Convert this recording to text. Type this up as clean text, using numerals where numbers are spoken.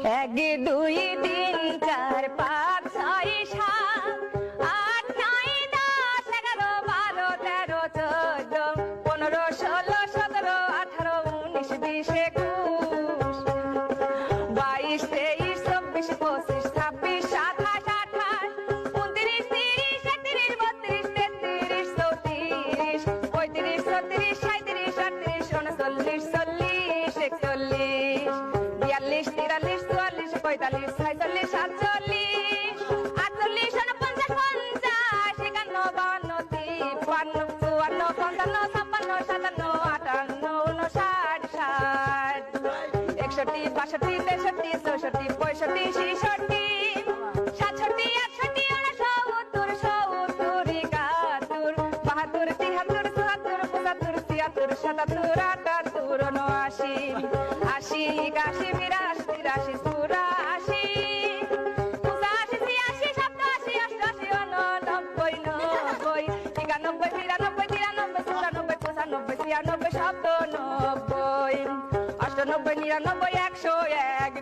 এক দুই তিন চার পাঁচ ছয় সাত আট নয় দশ এগারো বারো তেরো চোদ্দ পনেরো ষোলো সতেরো আঠারো উনিশ বিশ একুশ বাইশ তেইশ চব্বিশ পঁচিশ ছাব্বিশ সাতাশ আঠাশ উনত্রিশ তিরিশ একত্রিশ বত্রিশ তেত্রিশ চৌত্রিশ পঁয়ত্রিশ ছত্রিশ সাঁইত্রিশ আটত্রিশ উনচল্লিশ চল্লিশ একচল্লিশ বিয়াল্লিশ তিরাল্লিশ চুয়াল্লিশ পঁয়তাল্লিশ ছয়চল্লিশ সাতচল্লিশ আটচল্লিশ উনপঞ্চাশ পঞ্চাশ একান্ন বাউন্ন তিপ্পান্ন চুয়ান্ন পঞ্চান্ন ছাপ্পান্ন সাতান্ন আটান্ন উনষাট ষাট একষট্টি বাষট্টি তেষট্টি চৌষট্টি পঁয়ষট্টি ছেষট্টি সাতষট্টি আটষট্টি উনসত্তর সত্তর একাত্তর বাহাত্তর তিয়াত্তর চুয়াত্তর পঁচাত্তর ছিয়াত্তর সাতাত্তর আটাত্তর উনআশি আশি একাশি বিরাশি তিরাশি চুরাশি পঁচাশি ছিয়াশি সপ্তাশি অষ্টাশি উননব্বই নব্বই একানব্বই বিরানব্বই তিরানব্বই চুরানব্বই পঁচানব্বই ছিয়ানব্বই সাতানব্বই অষ্টানব্বই নিরানব্বই একশো এক